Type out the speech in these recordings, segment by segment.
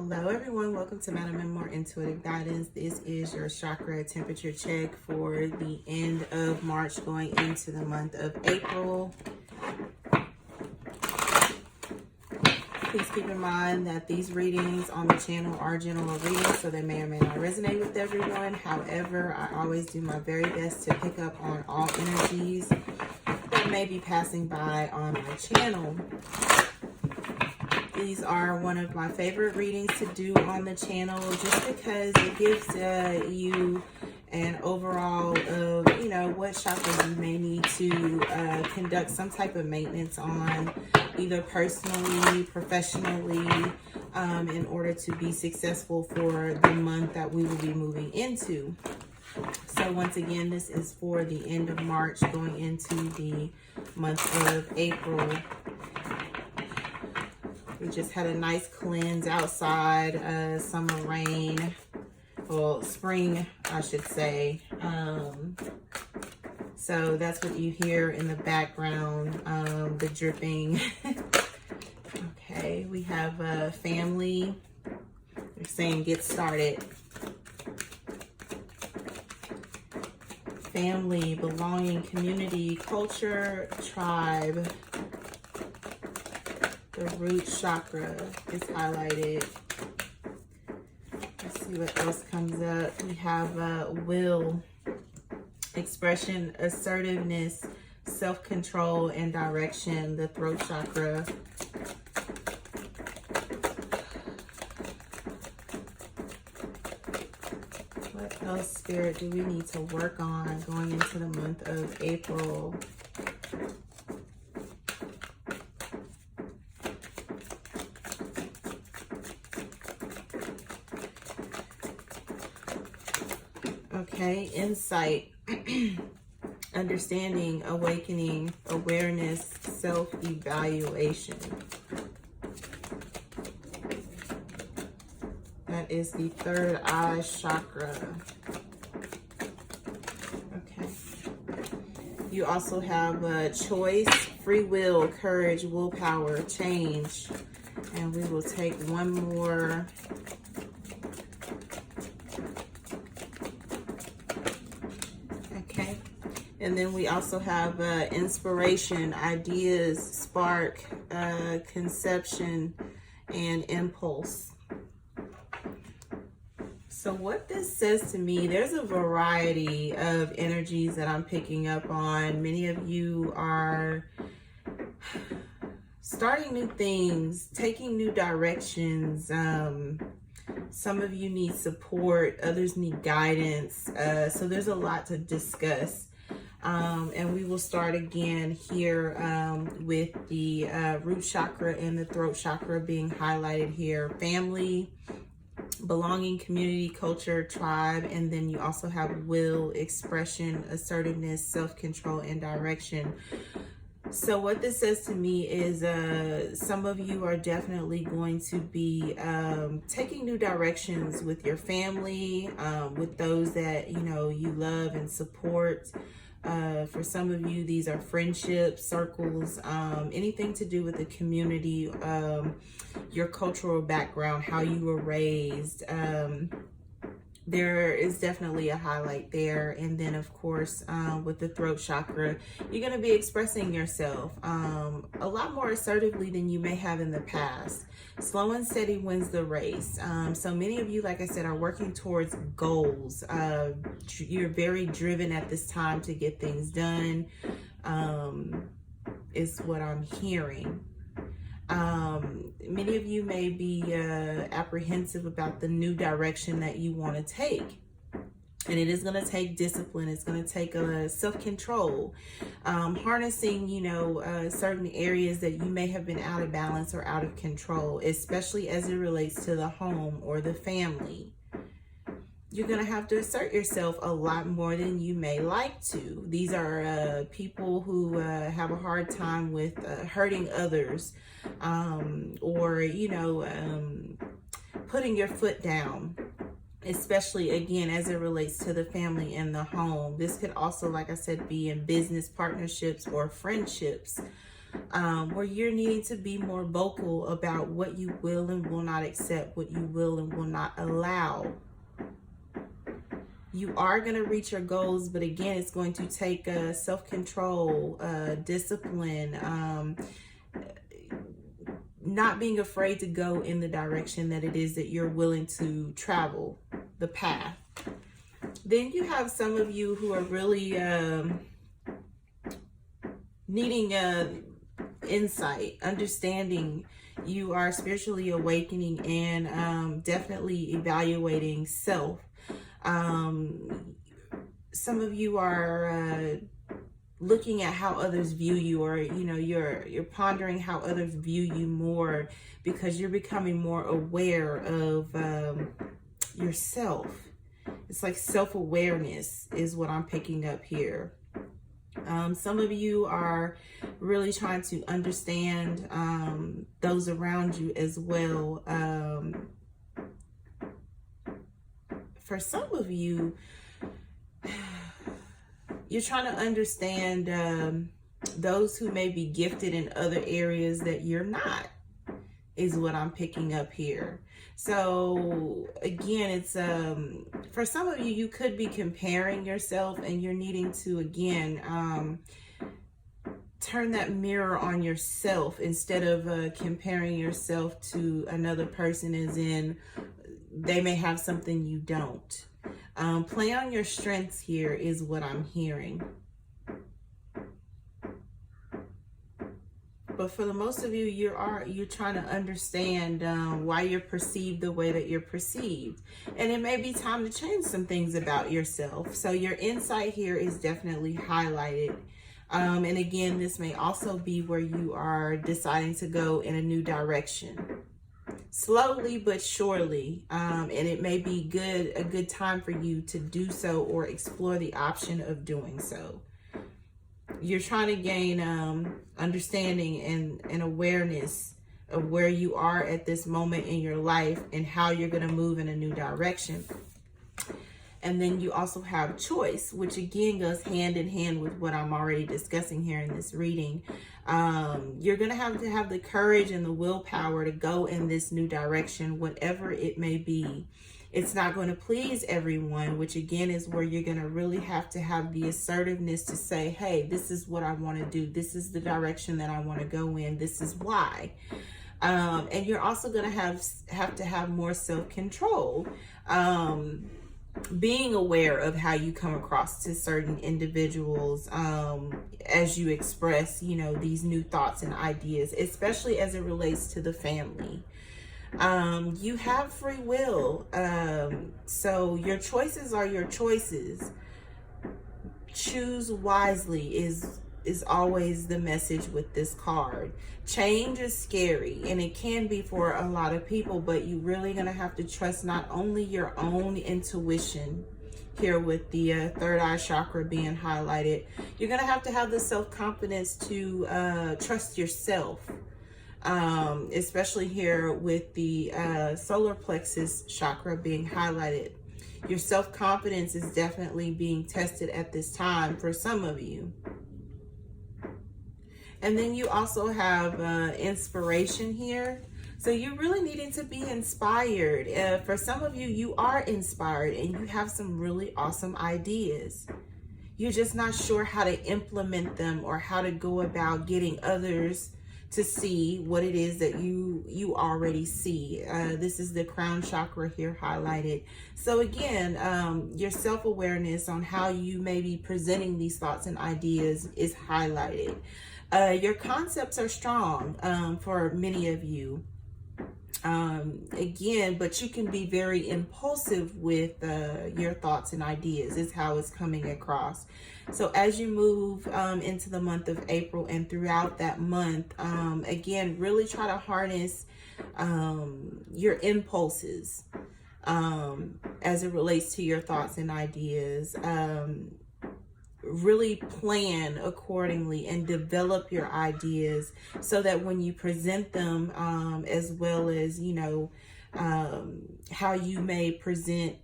Hello everyone, welcome to Madam Memoir Intuitive Guidance. This is your chakra temperature check for the end of March going into the month of April. Please keep in mind that these readings on the channel are general readings, so they may or may not resonate with everyone. However, I always do my very best to pick up on all energies that may be passing by on my channel. These are one of my favorite readings to do on the channel just because it gives you an overall of, what chakras you may need to conduct some type of maintenance on, either personally, professionally, in order to be successful for the month that we will be moving into. So once again, this is for the end of March going into the month of April. We just had a nice cleanse outside, summer rain, well, spring, I should say. So that's what you hear in the background, the dripping. Okay, we have family. They're saying get started. Family, belonging, community, culture, tribe. The root chakra is highlighted. Let's see what else comes up. We have will, expression, assertiveness, self-control, and direction. The throat chakra. What else, Spirit, do we need to work on going into the month of April? Okay, insight, understanding, awakening, awareness, self-evaluation. That is the third eye chakra. Okay. You also have choice, free will, courage, willpower, change. And we will take one more. And then we also have inspiration, ideas, spark, conception, and impulse. So what this says to me, there's a variety of energies that I'm picking up on. Many of you are starting new things, taking new directions. Some of you need support, others need guidance. So there's a lot to discuss. And we will start again here with the root chakra and the throat chakra being highlighted here. Family, belonging, community, culture, tribe, and then you also have will, expression, assertiveness, self-control, and direction. So what this says to me is some of you are definitely going to be taking new directions with your family, with those that, you love and support. For some of you, these are friendships, circles, anything to do with the community, your cultural background, how you were raised. There is definitely a highlight there. And then, of course, with the throat chakra, you're going to be expressing yourself a lot more assertively than you may have in the past. Slow and steady wins the race. So many of you, like I said, are working towards goals. You're very driven at this time to get things done, is what I'm hearing. Many of you may be apprehensive about the new direction that you want to take. And it is going to take discipline. It's going to take self-control, harnessing, certain areas that you may have been out of balance or out of control, especially as it relates to the home or the family. You're going to have to assert yourself a lot more than you may like to. These are people who have a hard time with hurting others, or, putting your foot down, especially, again, as it relates to the family and the home. This could also, like I said, be in business partnerships or friendships. where you're needing to be more vocal about what you will and will not accept, what you will and will not allow. You are going to reach your goals, but again, it's going to take self-control, discipline, not being afraid to go in the direction that it is that you're willing to travel, the path. Then you have some of you who are really needing insight, understanding. You are spiritually awakening and definitely evaluating self. Some of you are looking at how others view you, or you're pondering how others view you more, because you're becoming more aware of yourself. It's like self-awareness is what I'm picking up here. Some of you are really trying to understand those around you as well. For some of you, you're trying to understand those who may be gifted in other areas that you're not, is what I'm picking up here. So again, it's for some of you, you could be comparing yourself, and you're needing to again turn that mirror on yourself instead of comparing yourself to another person, as in they may have something you don't. Play on your strengths here is what I'm hearing. But for the most of you, you're trying to understand why you're perceived the way that you're perceived. And it may be time to change some things about yourself. So your insight here is definitely highlighted. And again, this may also be where you are deciding to go in a new direction. Slowly but surely, and it may be a good time for you to do so or explore the option of doing so. You're trying to gain understanding and awareness of where you are at this moment in your life and how you're going to move in a new direction. And then you also have choice, which again goes hand in hand with what I'm already discussing here in this reading. You're going to have the courage and the willpower to go in this new direction, whatever it may be. It's not going to please everyone, which again is where you're going to really have to have the assertiveness to say, hey, this is what I want to do. This is the direction that I want to go in. This is why. And you're also going to have more self-control. Being aware of how you come across to certain individuals as you express, these new thoughts and ideas, especially as it relates to the family. You have free will. So your choices are your choices. Choose wisely is always the message with this card. Change is scary, and it can be for a lot of people, but you really gonna have to trust not only your own intuition here with the third eye chakra being highlighted. You're gonna have to have the self-confidence to trust yourself, especially here with the solar plexus chakra being highlighted. Your self-confidence is definitely being tested at this time for some of you. And then you also have inspiration here. So you're really needing to be inspired. For some of you, you are inspired and you have some really awesome ideas. You're just not sure how to implement them or how to go about getting others to see what it is that you already see. This is the crown chakra here highlighted. So again, your self-awareness on how you may be presenting these thoughts and ideas is highlighted. Your concepts are strong for many of you. Again, but you can be very impulsive with your thoughts and ideas is how it's coming across. So as you move into the month of April and throughout that month, again, really try to harness your impulses as it relates to your thoughts and ideas. Really plan accordingly and develop your ideas so that when you present them, as well as, how you may present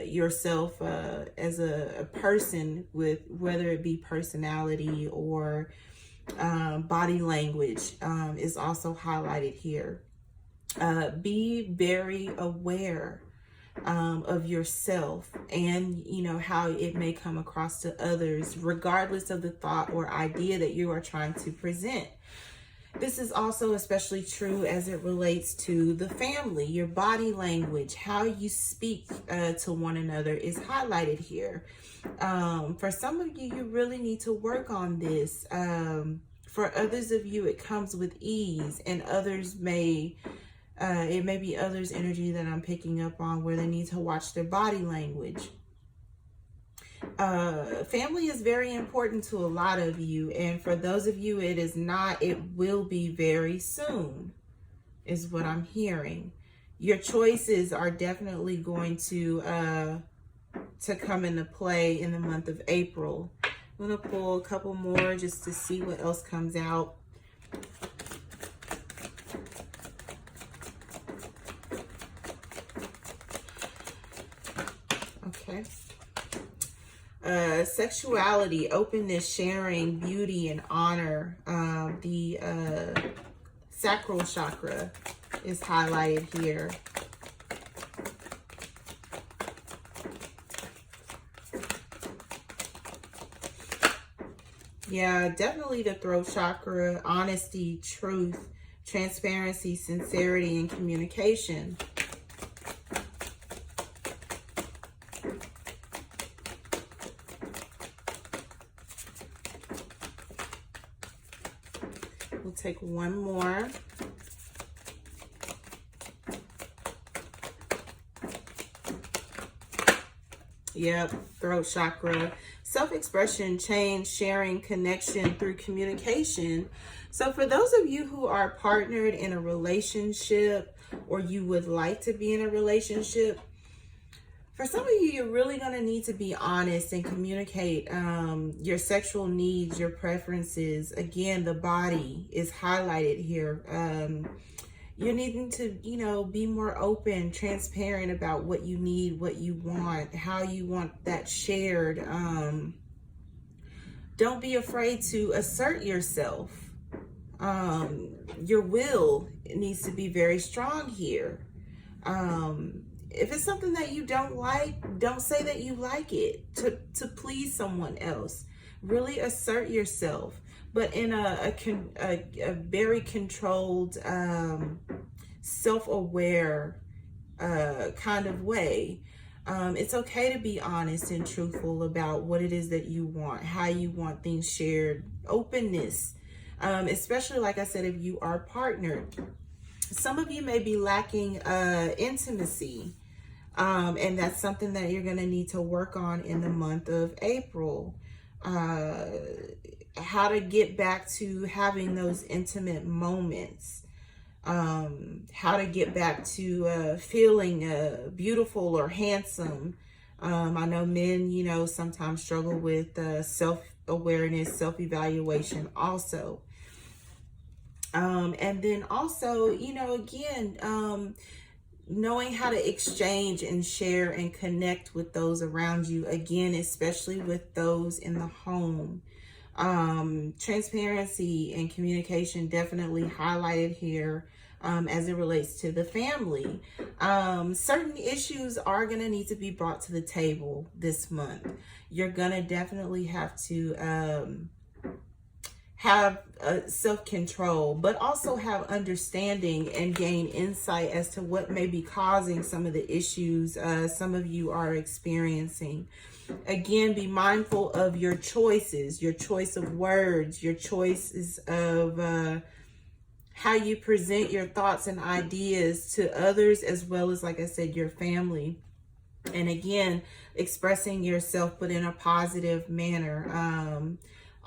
yourself as a person, with whether it be personality or Body language is also highlighted here. Be very aware of yourself and, you know, how it may come across to others, regardless of the thought or idea that you are trying to present. This is also especially true as it relates to the family. Your body language, how you speak to one another is highlighted here. For some of you, you really need to work on this. For others of you, it comes with ease, and others may, it may be others' energy that I'm picking up on where they need to watch their body language. Family is very important to a lot of you, and for those of you it is not, it will be very soon, is what I'm hearing. Your choices are definitely going to come into play in the month of April. I'm going to pull a couple more just to see what else comes out. Okay. Sexuality, openness, sharing, beauty, and honor. The sacral chakra is highlighted here. Yeah, definitely the throat chakra, honesty, truth, transparency, sincerity, and communication. We'll take one more. Yep, throat chakra. Self-expression, change, sharing, connection through communication. So for those of you who are partnered in a relationship, or you would like to be in a relationship, for some of you, you're really going to need to be honest and communicate your sexual needs, your preferences. Again, the body is highlighted here. You're needing to, you know, be more open, transparent about what you need, what you want, how you want that shared. Don't be afraid to assert yourself. Your will needs to be very strong here. If it's something that you don't like, don't say that you like it to please someone else. Really assert yourself, but in a very controlled, self-aware kind of way. It's okay to be honest and truthful about what it is that you want, how you want things shared, openness, especially, like I said, if you are partnered. Some of you may be lacking intimacy. And that's something that you're going to need to work on in the month of April. How to get back to having those intimate moments. How to get back to feeling beautiful or handsome. I know men, you know, sometimes struggle with self-awareness, self-evaluation also. And then also, you know, again, knowing how to exchange and share and connect with those around you, again, especially with those in the home. Transparency and communication definitely highlighted here as it relates to the family. Certain issues are going to need to be brought to the table this month. You're going to definitely have to have self-control, but also have understanding and gain insight as to what may be causing some of the issues some of you are experiencing. Again, be mindful of your choices, your choice of words, your choices of how you present your thoughts and ideas to others, as well as, like I said, your family. And again, expressing yourself, but in a positive manner.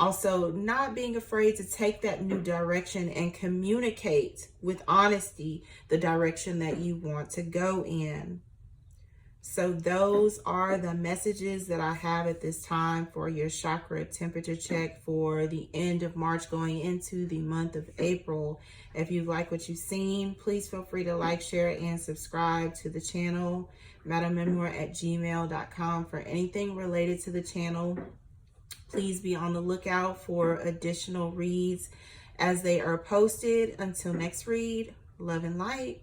Also, not being afraid to take that new direction and communicate with honesty the direction that you want to go in. So those are the messages that I have at this time for your chakra temperature check for the end of March going into the month of April. If you like what you've seen, please feel free to like, share, and subscribe to the channel. madammemoir@gmail.com for anything related to the channel. Please be on the lookout for additional reads as they are posted. Until next read, love and light.